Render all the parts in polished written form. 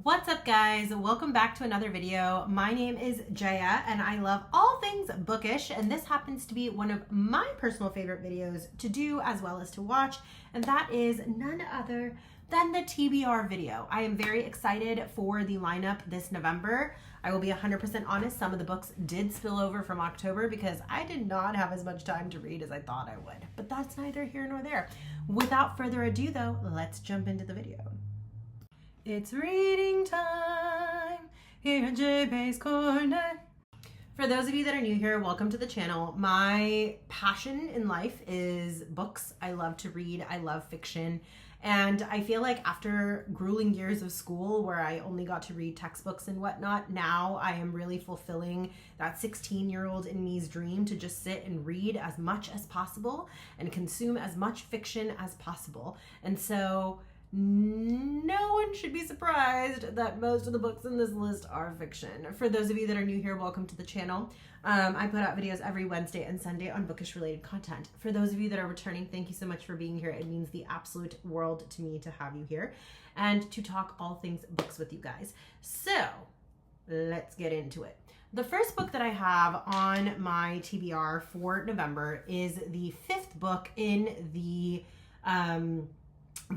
What's up, guys? Welcome back to another video. My name is Jaya and I love all things bookish, and this happens to be one of my personal favorite videos to do as well as to watch, and that is none other than the TBR video. I am very excited for the lineup this November. I will be 100% honest, some of the books did spill over from October because I did not have as much time to read as I thought I would, but that's neither here nor there. Without further ado though, let's jump into the video. It's reading time here at JB's Corner. For those of you that are new here, welcome to the channel. My passion in life is books. I love to read. I love fiction. And I feel like after grueling years of school where I only got to read textbooks and whatnot, now I am really fulfilling that 16-year-old in me's dream to just sit and read as much as possible and consume as much fiction as possible. And so no one should be surprised that most of the books in this list are fiction. For those of you that are new here, welcome to the channel. I put out videos every Wednesday and Sunday on bookish related content. For those of you that are returning, thank you so much for being here. It means the absolute world to me to have you here and to talk all things books with you guys. So let's get into it. The first book that I have on my TBR for November is the fifth book in the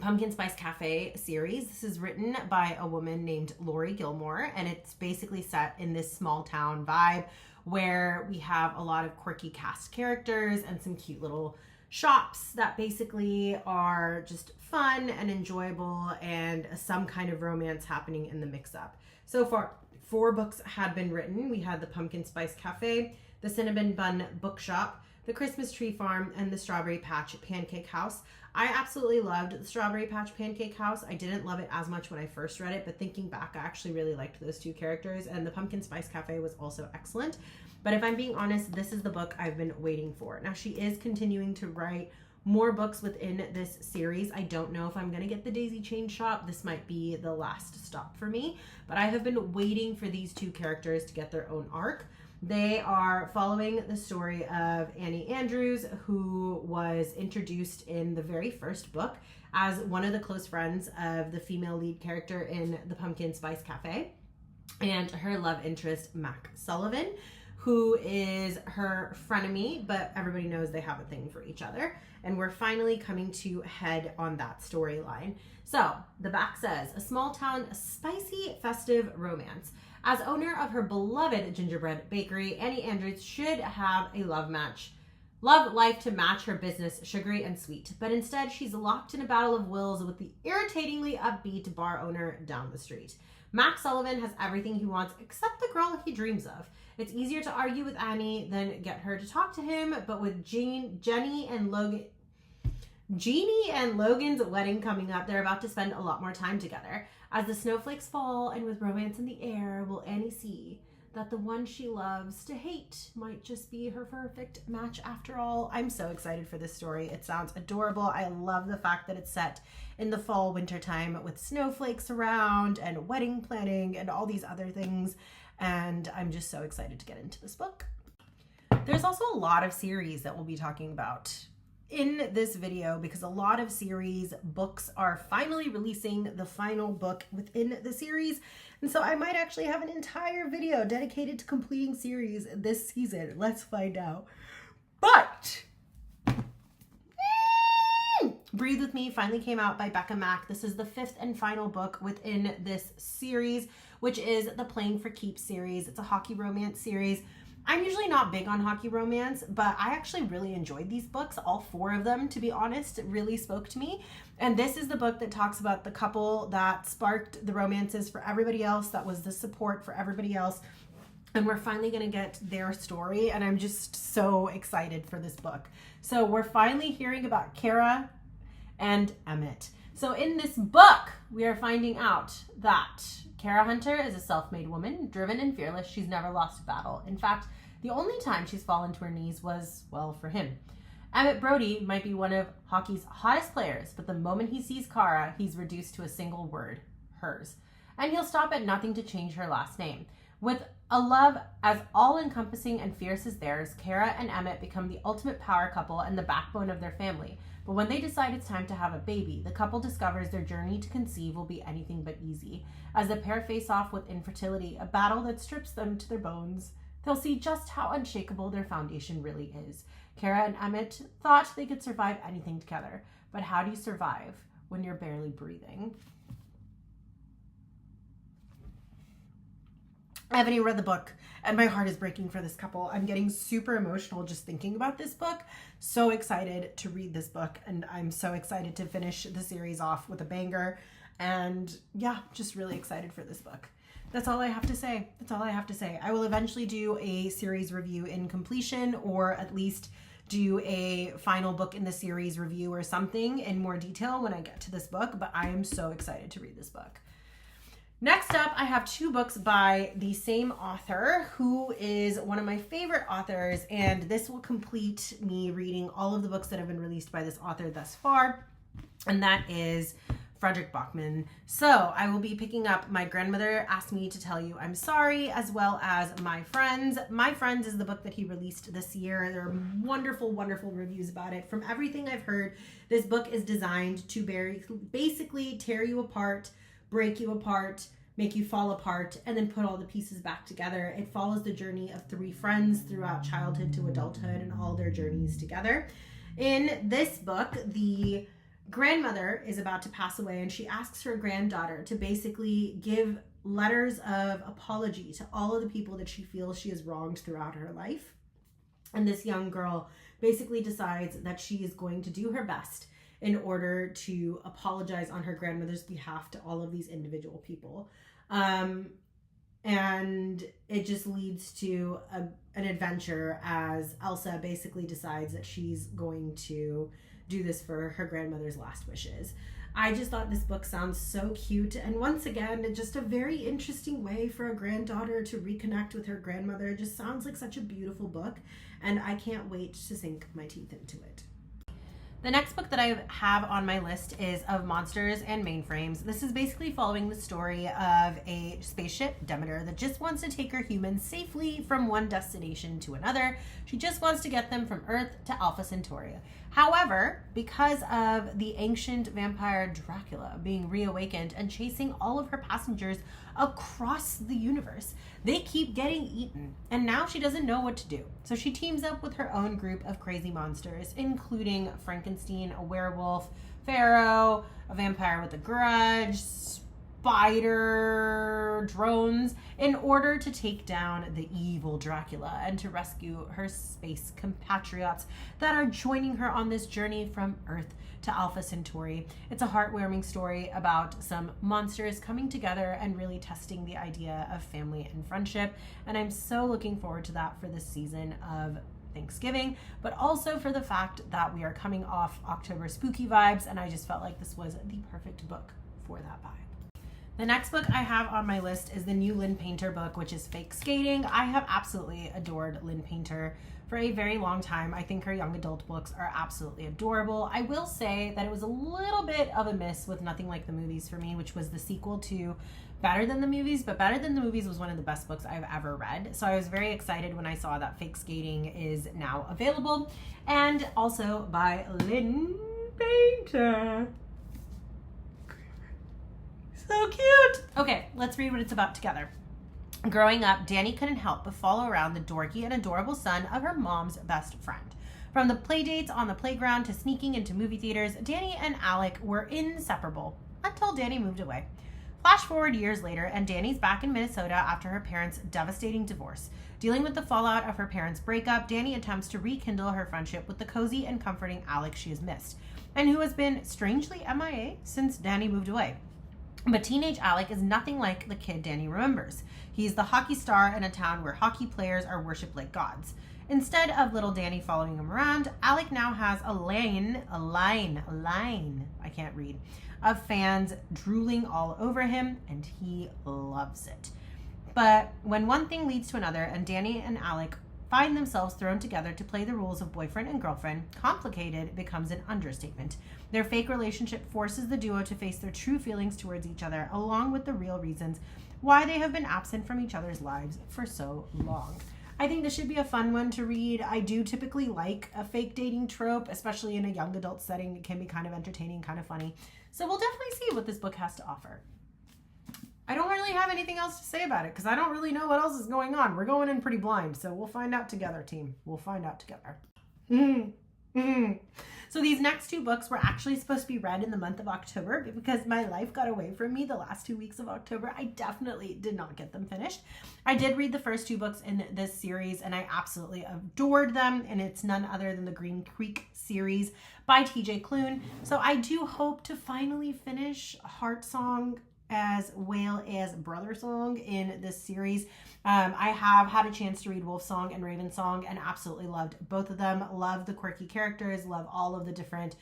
Pumpkin Spice Cafe series. This is written by a woman named Laurie Gilmore, and it's basically set in this small town vibe where we have a lot of quirky cast characters and some cute little shops that basically are just fun and enjoyable, and some kind of romance happening in the mix-up. So far, 4 books had been written. We had the Pumpkin Spice Cafe, the Cinnamon Bun Bookshop, the Christmas Tree Farm, and the Strawberry Patch Pancake House. I absolutely loved the Strawberry Patch Pancake House. I didn't love it as much when I first read it, but thinking back, I actually really liked those 2 characters, and the Pumpkin Spice Cafe was also excellent. But if I'm being honest, this is the book I've been waiting for. Now, she is continuing to write more books within this series. I don't know if I'm going to get the Daisy Chain Shop. This might be the last stop for me, but I have been waiting for these 2 characters to get their own arc. They are following the story of Annie Andrews, who was introduced in the very first book as one of the close friends of the female lead character in the Pumpkin Spice Cafe, and her love interest, Mack Sullivan, who is her frenemy, but everybody knows they have a thing for each other. And we're finally coming to head on that storyline. So the back says, a small town, spicy, festive romance. As owner of her beloved Gingerbread bakery, Annie Andrews should have a love life to match her business, sugary and sweet. But instead, she's locked in a battle of wills with the irritatingly upbeat bar owner down the street. Mack Sullivan has everything he wants except the girl he dreams of. It's easier to argue with Annie than get her to talk to him, but with Jeannie and Logan's wedding coming up, they're about to spend a lot more time together. As the snowflakes fall and with romance in the air, will Annie see that the one she loves to hate might just be her perfect match after all? I'm so excited for this story. It sounds adorable. I love the fact that it's set in the fall winter time with snowflakes around and wedding planning and all these other things. And I'm just so excited to get into this book. There's also a lot of series that we'll be talking about in this video because a lot of series books are finally releasing the final book within the series. And so I might actually have an entire video dedicated to completing series this season. Let's find out. But Breathe With Me finally came out by Becka Mack. This is the 5th and final book within this series, which is the Playing for Keeps series. It's a hockey romance series. I'm usually not big on hockey romance, but I actually really enjoyed these books. All 4 of them, to be honest, really spoke to me. And this is the book that talks about the couple that sparked the romances for everybody else, that was the support for everybody else. And we're finally going to get their story, and I'm just so excited for this book. So we're finally hearing about Kara and Emmett. So in this book, we are finding out that Kara Hunter is a self-made woman, driven and fearless. She's never lost a battle. In fact, the only time she's fallen to her knees was, well, for him. Emmett Brody might be one of hockey's hottest players, but the moment he sees Kara, he's reduced to a single word, hers. And he'll stop at nothing to change her last name. With a love as all-encompassing and fierce as theirs, Kara and Emmett become the ultimate power couple and the backbone of their family. But when they decide it's time to have a baby, the couple discovers their journey to conceive will be anything but easy. As the pair face off with infertility, a battle that strips them to their bones, they'll see just how unshakable their foundation really is. Kara and Emmett thought they could survive anything together, but how do you survive when you're barely breathing? I haven't even read the book, and my heart is breaking for this couple. I'm getting super emotional just thinking about this book. So excited to read this book, and I'm so excited to finish the series off with a banger. And yeah, just really excited for this book. That's all I have to say. That's all I have to say. I will eventually do a series review in completion, or at least do a final book in the series review or something in more detail when I get to this book, but I am so excited to read this book. Next up, I have 2 books by the same author, who is one of my favorite authors, and this will complete me reading all of the books that have been released by this author thus far, and that is Fredrik Backman. So I will be picking up My Grandmother Asked Me to Tell You I'm Sorry, as well as My Friends. My Friends is the book that he released this year. There are wonderful, wonderful reviews about it. From everything I've heard, this book is designed to basically tear you apart, break you apart, make you fall apart, and then put all the pieces back together. It follows the journey of 3 friends throughout childhood to adulthood and all their journeys together. In this book, the grandmother is about to pass away, and she asks her granddaughter to basically give letters of apology to all of the people that she feels she has wronged throughout her life. And this young girl basically decides that she is going to do her best in order to apologize on her grandmother's behalf to all of these individual people. And it just leads to an adventure as Elsa basically decides that she's going to do this for her grandmother's last wishes. I just thought this book sounds so cute, and once again, just a very interesting way for a granddaughter to reconnect with her grandmother. It just sounds like such a beautiful book, and I can't wait to sink my teeth into it. The next book that I have on my list is Of Monsters and Mainframes. This is basically following the story of a spaceship, Demeter, that just wants to take her humans safely from one destination to another. She just wants to get them from Earth to Alpha Centauri. However, because of the ancient vampire Dracula being reawakened and chasing all of her passengers across the universe, they keep getting eaten, and now she doesn't know what to do. So she teams up with her own group of crazy monsters, including Frankenstein, a werewolf, Pharaoh, a vampire with a grudge, spider, drones, in order to take down the evil Dracula and to rescue her space compatriots that are joining her on this journey from Earth to Alpha Centauri. It's a heartwarming story about some monsters coming together and really testing the idea of family and friendship, and I'm so looking forward to that for this season of Thanksgiving, but also for the fact that we are coming off October spooky vibes, and I just felt like this was the perfect book for that vibe. The next book I have on my list is the new Lynn Painter book, which is Fake Skating. I have absolutely adored Lynn Painter for a very long time. I think her young adult books are absolutely adorable. I will say that it was a little bit of a miss with Nothing Like the Movies for me, which was the sequel to Better Than the Movies, but Better Than the Movies was one of the best books I've ever read. So I was very excited when I saw that Fake Skating is now available, and also by Lynn Painter. So cute. Okay, let's read what it's about together. Growing up, Danny couldn't help but follow around the dorky and adorable son of her mom's best friend. From the play dates on the playground to sneaking into movie theaters, Danny and Alec were inseparable until Danny moved away. Flash forward years later, and Danny's back in Minnesota after her parents' devastating divorce. Dealing with the fallout of her parents' breakup, Danny attempts to rekindle her friendship with the cozy and comforting Alec she has missed, and who has been strangely MIA since Danny moved away. But teenage Alec is nothing like the kid Danny remembers. He's the hockey star in a town where hockey players are worshipped like gods. Instead of little Danny following him around, Alec now has a line, I can't read, of fans drooling all over him, and he loves it. But when one thing leads to another, and Danny and Alec find themselves thrown together to play the roles of boyfriend and girlfriend, complicated becomes an understatement. Their fake relationship forces the duo to face their true feelings towards each other, along with the real reasons why they have been absent from each other's lives for so long. I think this should be a fun one to read. I do typically like a fake dating trope, especially in a young adult setting. It can be kind of entertaining, kind of funny. So we'll definitely see what this book has to offer. I don't really have anything else to say about it because I don't really know what else is going on. We're going in pretty blind, so we'll find out together, team. We'll find out together. So these next two books were actually supposed to be read in the month of October, but because my life got away from me the last 2 weeks of October, I definitely did not get them finished. I did read the first two books in this series and I absolutely adored them, and it's none other than the Green Creek series by T.J Klune. So I do hope to finally finish Heartsong as well as Brothersong in this series. I have had a chance to read Wolfsong and Ravensong and absolutely loved both of them. Love the quirky characters, love all of the different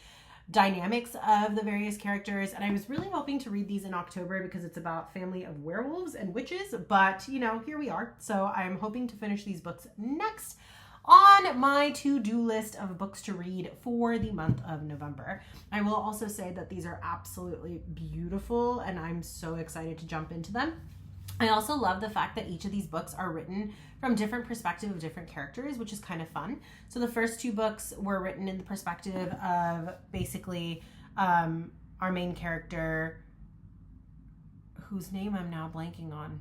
dynamics of the various characters, and I was really hoping to read these in October because it's about family of werewolves and witches, but you know, here we are. So I'm hoping to finish these books next on my to-do list of books to read for the month of November. I will also say that these are absolutely beautiful and I'm so excited to jump into them. I also love the fact that each of these books are written from different perspective of different characters, which is kind of fun. So the first two books were written in the perspective of basically our main character, whose name I'm now blanking on.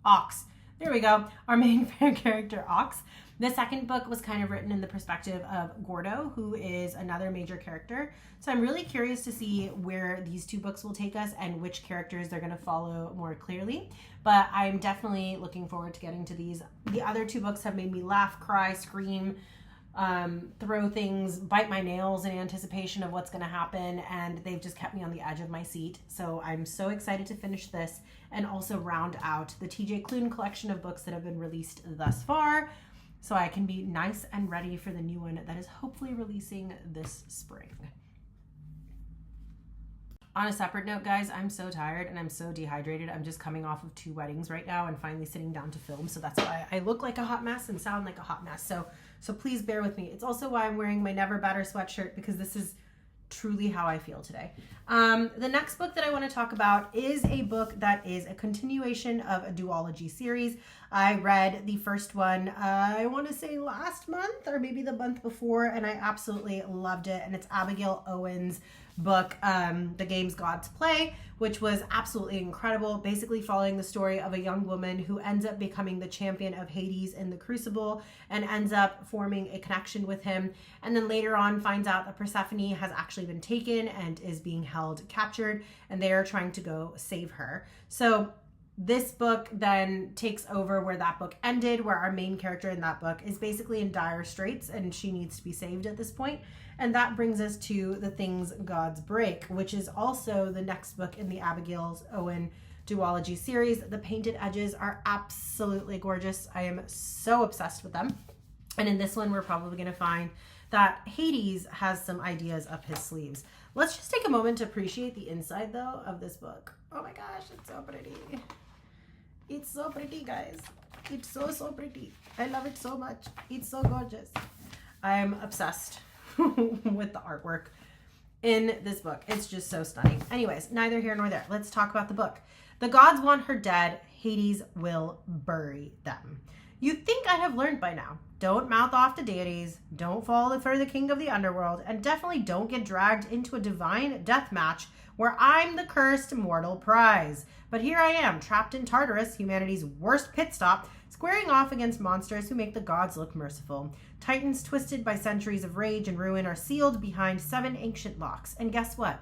Ox. There we go. Our main character, Ox. The second book was kind of written in the perspective of Gordo, who is another major character. So I'm really curious to see where these two books will take us and which characters they're going to follow more clearly. But I'm definitely looking forward to getting to these. The other two books have made me laugh, cry, scream, throw things, bite my nails in anticipation of what's going to happen, and they've just kept me on the edge of my seat. So I'm so excited to finish this and also round out the T.J Klune collection of books that have been released thus far, so I can be nice and ready for the new one that is hopefully releasing this spring. On a separate note, guys, I'm so tired and I'm so dehydrated. I'm just coming off of 2 weddings right now and finally sitting down to film, so that's why I look like a hot mess and sound like a hot mess. So please bear with me. It's also why I'm wearing my Never Better sweatshirt, because this is truly how I feel today. The next book that I want to talk about is a book that is a continuation of a duology series. I read the first one, I want to say last month or maybe the month before, and I absolutely loved it. And it's Abigail Owens' book, The Games Gods Play, which was absolutely incredible, basically following the story of a young woman who ends up becoming the champion of Hades in the Crucible and ends up forming a connection with him, and then later on finds out that Persephone has actually been taken and is being held captured, and they are trying to go save her. So this book then takes over where that book ended, where our main character in that book is basically in dire straits and she needs to be saved at this point. And that brings us to The Things Gods Break, which is also the next book in the Abigail Owen duology series. The painted edges are absolutely gorgeous. I am so obsessed with them. And in this one, we're probably going to find that Hades has some ideas up his sleeves. Let's just take a moment to appreciate the inside, though, of this book. Oh my gosh, it's so pretty. It's so pretty, guys. It's so, so pretty. I love it so much. It's so gorgeous. I'm obsessed with the artwork in this book. It's just so stunning. Anyways, neither here nor there. Let's talk about the book. The gods want her dead. Hades will bury them. You'd think I have learned by now. Don't mouth off to deities, don't fall for the king of the underworld, and definitely don't get dragged into a divine death match where I'm the cursed mortal prize. But here I am, trapped in Tartarus, humanity's worst pit stop, squaring off against monsters who make the gods look merciful. Titans twisted by centuries of rage and ruin are sealed behind 7 ancient locks. And guess what?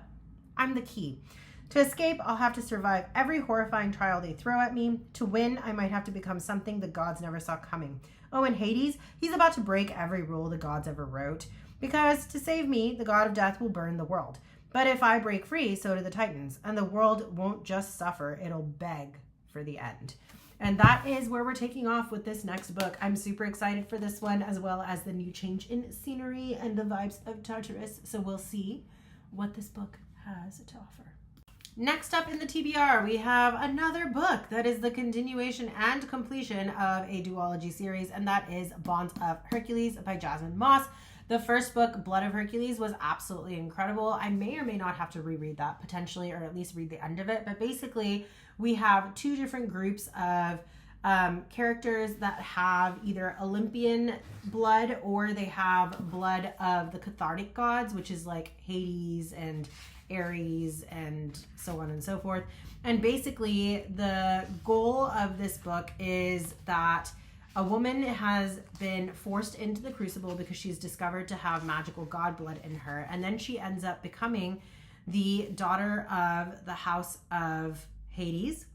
I'm the key. To escape, I'll have to survive every horrifying trial they throw at me. To win, I might have to become something the gods never saw coming. Oh, and Hades, he's about to break every rule the gods ever wrote. Because to save me, the god of death will burn the world. But if I break free, so do the Titans. And the world won't just suffer, it'll beg for the end. And that is where we're taking off with this next book. I'm super excited for this one, as well as the new change in scenery and the vibes of Tartarus. So we'll see what this book has to offer. Next up in the TBR, we have another book that is the continuation and completion of a duology series, and that is Bonds of Hercules by Jasmine Moss. The first book, Blood of Hercules, was absolutely incredible. I may or may not have to reread that potentially, or at least read the end of it. But basically, we have two different groups of characters that have either Olympian blood or they have blood of the cathartic gods, which is like Hades and Ares and so on and so forth. And basically, the goal of this book is that a woman has been forced into the crucible because she's discovered to have magical god blood in her. And then she ends up becoming the daughter of the house of Hades.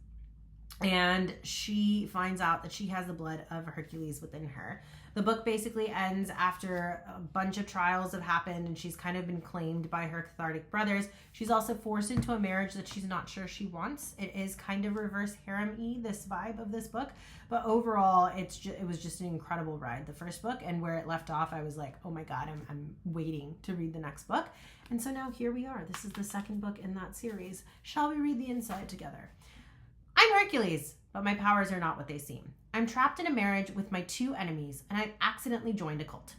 And she finds out that she has the blood of Hercules within her. The book basically ends after a bunch of trials have happened and she's kind of been claimed by her cathartic brothers. She's also forced into a marriage that she's not sure she wants. It is kind of reverse harem-y, this vibe of this book. But overall, it was just an incredible ride, the first book. And where it left off, I was like, oh my God, I'm waiting to read the next book. And so now here we are. This is the second book in that series. Shall we read the inside together? I'm Hercules, but my powers are not what they seem. I'm trapped in a marriage with my two enemies, and I've accidentally joined a cult.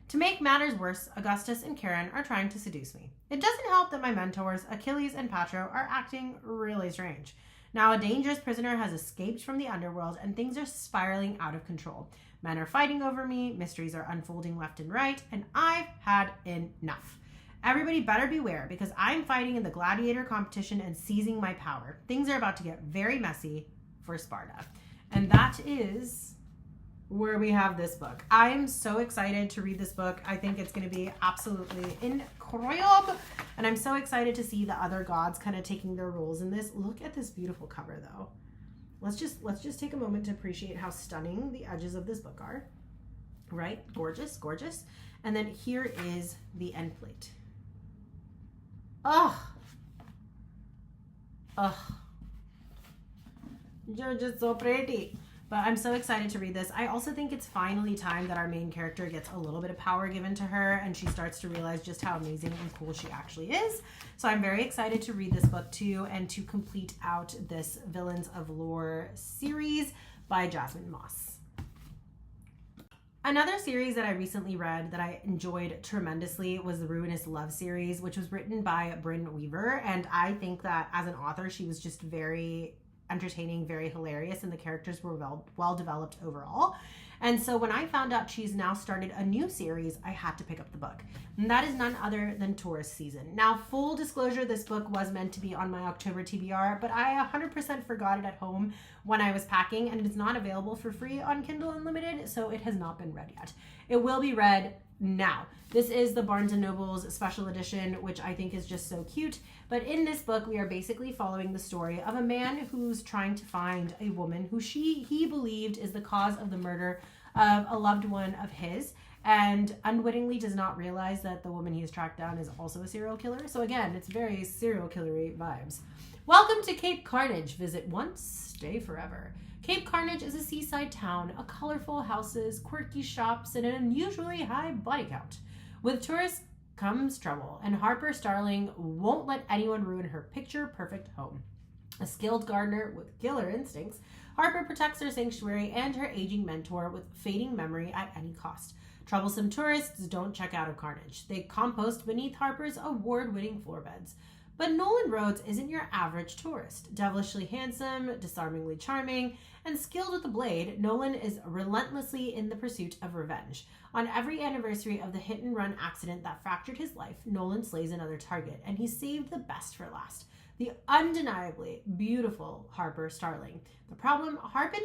To make matters worse, Augustus and Karen are trying to seduce me. It doesn't help that my mentors, Achilles and Patro, are acting really strange. Now a dangerous prisoner has escaped from the underworld, and things are spiraling out of control. Men are fighting over me, mysteries are unfolding left and right, and I've had enough. Everybody better beware, because I'm fighting in the gladiator competition and seizing my power. Things are about to get very messy for Sparta. And that is where we have this book. I am so excited to read this book. I think it's going to be absolutely incredible. And I'm so excited to see the other gods kind of taking their roles in this. Look at this beautiful cover, though. Let's just take a moment to appreciate how stunning the edges of this book are. Right? Gorgeous, gorgeous. And then here is the end plate. Oh. Oh. You're just so pretty. But I'm so excited to read this. I also think it's finally time that our main character gets a little bit of power given to her and she starts to realize just how amazing and cool she actually is. So I'm very excited to read this book too and to complete out this Villains of Lore series by Jasmine Moss. Another series that I recently read that I enjoyed tremendously was the Ruinous Love series, which was written by Brynne Weaver. And I think that as an author, she was just very entertaining, very hilarious, and the characters were well developed overall. And so when I found out she's now started a new series, I had to pick up the book. And that is none other than Taurus Season. Now, full disclosure, this book was meant to be on my October TBR, but I 100% forgot it at home when I was packing, and it's not available for free on Kindle Unlimited, so it has not been read yet. It will be read now. This is the Barnes & Noble's special edition, which I think is just so cute. But in this book, we are basically following the story of a man who's trying to find a woman who he believed is the cause of the murder of a loved one of his, and unwittingly does not realize that the woman he has tracked down is also a serial killer. So again, it's very serial killer-y vibes. Welcome to Cape Carnage. Visit once, stay forever. Cape Carnage is a seaside town, a colorful houses, quirky shops, and an unusually high body count. With tourists comes trouble, and Harper Starling won't let anyone ruin her picture-perfect home. A skilled gardener with killer instincts, Harper protects her sanctuary and her aging mentor with fading memory at any cost. Troublesome tourists don't check out of Carnage. They compost beneath Harper's award-winning floor beds. But Nolan Rhodes isn't your average tourist. Devilishly handsome, disarmingly charming, and skilled with a blade, Nolan is relentlessly in the pursuit of revenge. On every anniversary of the hit-and-run accident that fractured his life, Nolan slays another target, and he saved the best for last. The undeniably beautiful Harper Starling. The problem, Harper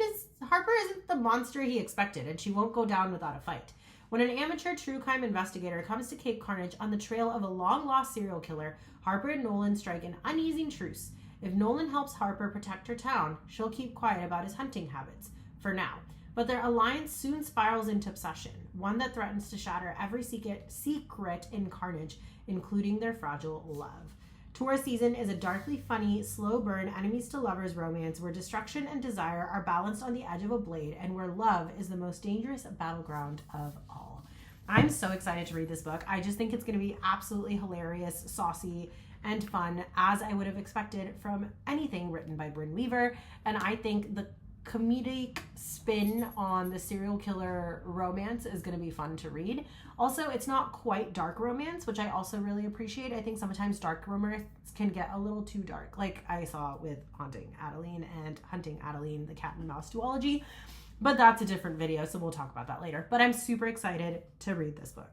isn't the monster he expected, and she won't go down without a fight. When an amateur true crime investigator comes to Cape Carnage on the trail of a long-lost serial killer, Harper and Nolan strike an uneasy truce. If Nolan helps Harper protect her town, she'll keep quiet about his hunting habits, for now. But their alliance soon spirals into obsession, one that threatens to shatter every secret in Carnage, including their fragile love. Taurus Season is a darkly funny, slow-burn, enemies-to-lovers romance where destruction and desire are balanced on the edge of a blade and where love is the most dangerous battleground of all. I'm so excited to read this book. I just think it's going to be absolutely hilarious, saucy, and fun as I would have expected from anything written by Brynne Weaver. And I think the comedic spin on the serial killer romance is going to be fun to read. Also, it's not quite dark romance, which I also really appreciate. I think sometimes dark romance can get a little too dark, like I saw with Haunting Adeline and Hunting Adeline, the cat and mouse duology. But that's a different video, so we'll talk about that later. But I'm super excited to read this book.